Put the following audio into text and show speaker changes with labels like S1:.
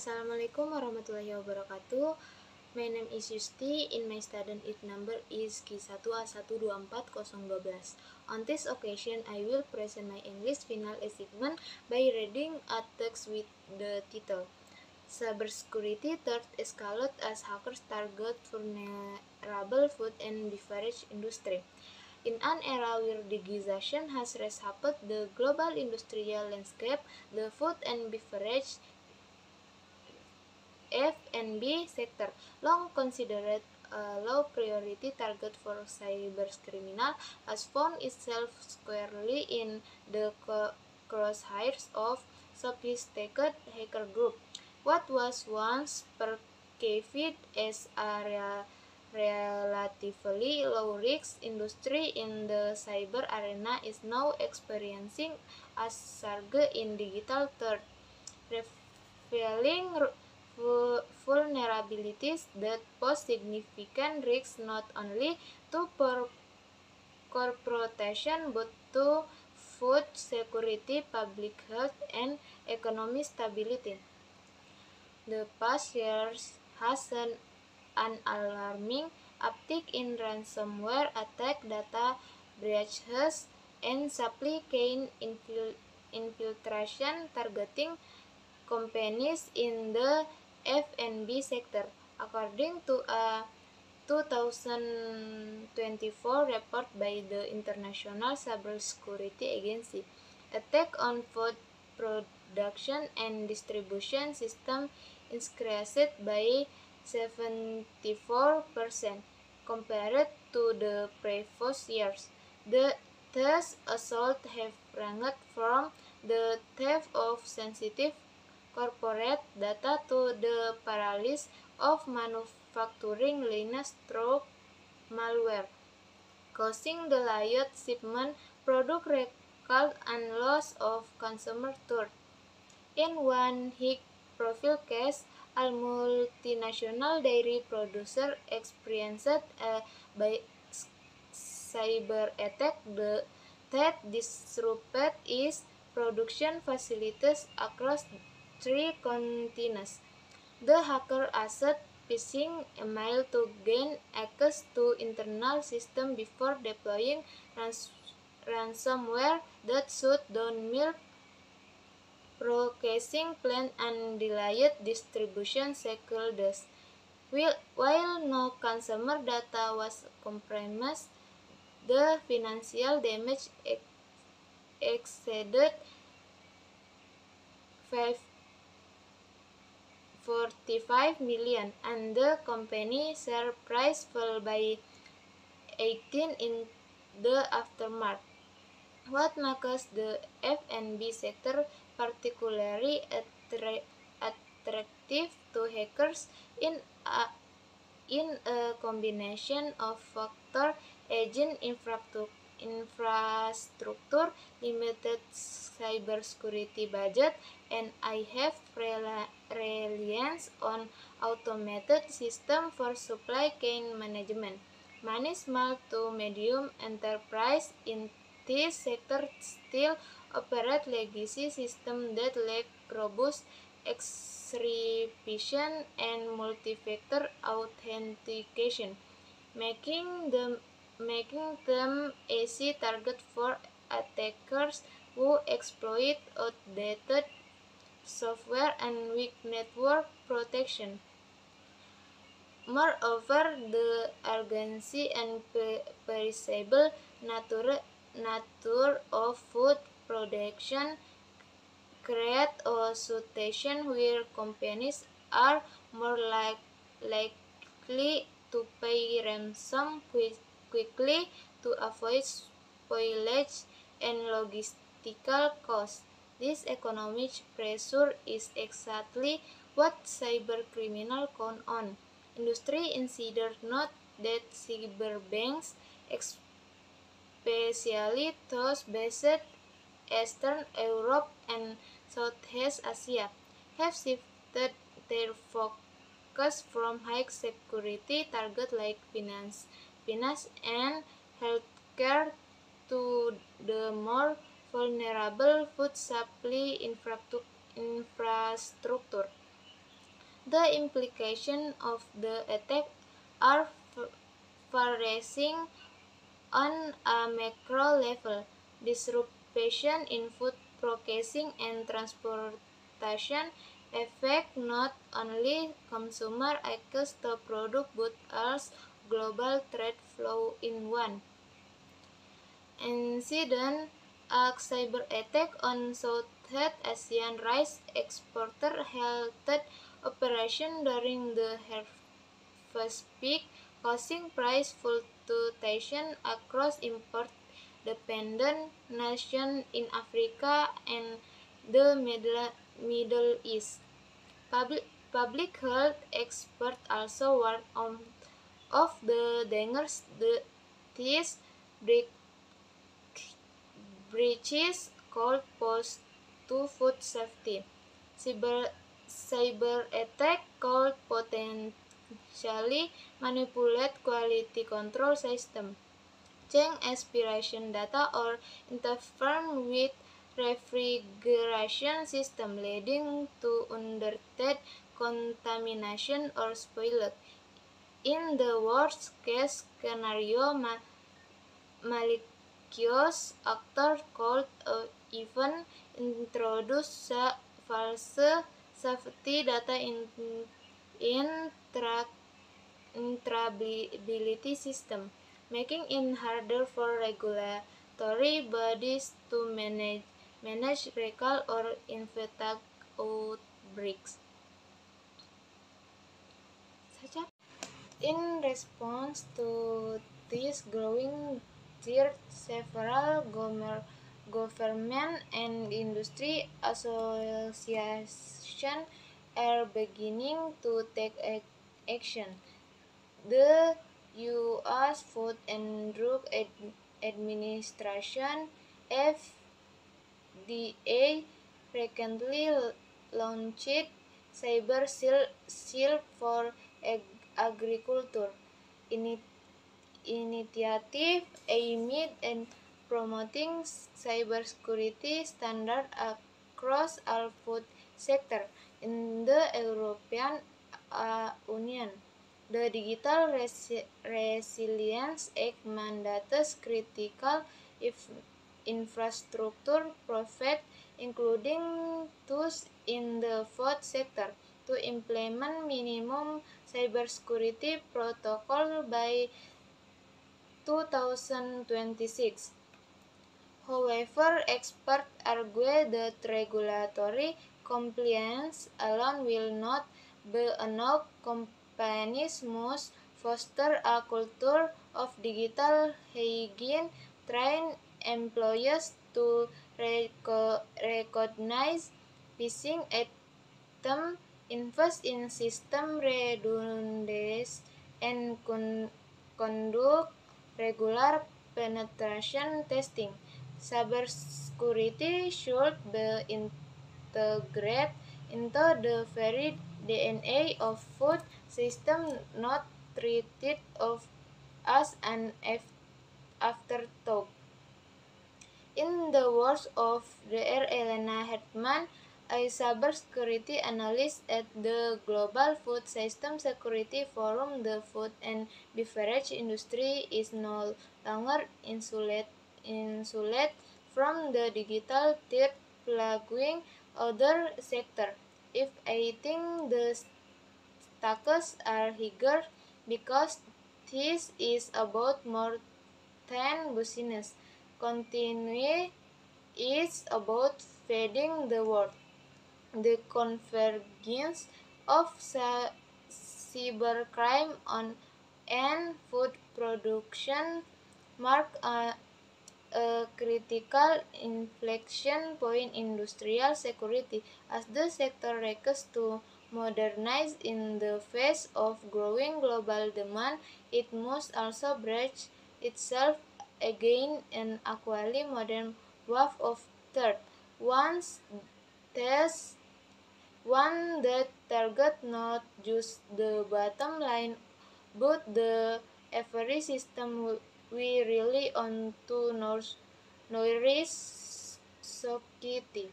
S1: Assalamualaikum warahmatullahi wabarakatuh. My name is Yusti. In my student ID number is Q1A1240012. On this occasion, I will present my English final achievement by reading a text with the title Cybersecurity Threat Escalate as Hackers Target Vulnerable Food and Beverage Industry. In an era where digitization has reshaped the global industrial landscape, the food and beverage F&B sector, long considered a low priority target for cybercriminal, has found itself squarely in the crosshairs of sophisticated hacker group. What was once perceived as a relatively low-risk industry in the cyber arena is now experiencing a surge in digital threat, revealing vulnerabilities that pose significant risks not only to corporation but to food security, public health, and economic stability. The past years has seen an alarming uptick in ransomware attacks, data breaches, and supply chain infiltration targeting companies in the F&B sector. According to a 2024 report by the International Cybersecurity Agency, attacks on food production and distribution system increased by 74% compared to the previous years. These assaults have ranged from the theft of sensitive corporate data to the paralysis of manufacturing lines through malware, causing delayed shipment, product recall, and loss of consumer trust. In one high-profile case, a multinational dairy producer experienced a cyber attack that disrupted its production facilities across 3 continents. The hacker used phishing email to gain access to internal systems before deploying ransomware that shut down milk processing plants and delayed distribution cycles. While no consumer data was compromised, the financial damage exceeded 45 million, and the company share price fell by 18% in the aftermath. What makes the F&B sector particularly attractive to hackers in a combination of factors: aging infrastructure, limited cybersecurity budget, and high reliance on automated systems for supply chain management. Many small to medium enterprises in this sector still operate legacy systems that lack robust encryption and multi-factor authentication, making them easy target for attackers who exploit outdated software and weak network protection. Moreover, the urgency and perishable nature of food production create a situation where companies are more likely to pay ransom quickly to avoid spoilage and logistical costs. This economic pressure is exactly what cybercriminals count on. Industry insiders note that cyberbanks, especially those based in Eastern Europe and Southeast Asia, have shifted their focus from high-security targets like finance and healthcare to the more vulnerable food supply infrastructure. The implications of the attack are far-reaching on a macro level. Disruption in food processing and transportation affect not only consumer access to product but also global trade flow in one incident. A cyber attack on Southeast Asian rice exporter halted operation during the harvest peak, causing price fluctuation across import-dependent nations in Africa and the Middle East. Public health experts also warn of the dangers these breaches could pose to food safety. Cyber, cyber attack could potentially manipulate quality control system, change expiration data, or interfere with refrigeration system, leading to untreated contamination or spoilage. In the worst case scenario, malicious actors could even introduce false safety data in intrability system, making it harder for regulatory bodies to manage recall or infected outbreaks. In response to this growing threat, several government and industry associations are beginning to take action. The U.S. Food and Drug Administration FDA recently launched Cyber Shield for Agriculture initiative aimed at promoting cybersecurity standards across all food sectors. In the European Union, the Digital Resilience Act mandates critical infrastructure projects, including those in the food sector, to implement minimum cybersecurity protocol by 2026. However, experts argue that regulatory compliance alone will not be enough. Companies must foster a culture of digital hygiene, train employees to recognize phishing attempts, invest in system redundancy, and conduct regular penetration testing. Cybersecurity should be integrated into the very DNA of food system, not treated as an afterthought. In the words of Dr. Elena Hetman, a cybersecurity analyst at the Global Food System Security Forum, the food and beverage industry is no longer insulated from the digital threat plaguing other sectors. If I think the stakes are higher because this is about more than business continuity, is about feeding the world. The convergence of cybercrime and food production mark a critical inflection point in industrial security. As the sector races to modernize in the face of growing global demand, it must also brace itself against an equally modern wave of threat. Once there's one that targets not just the bottom line but the every system we rely on to nourish society.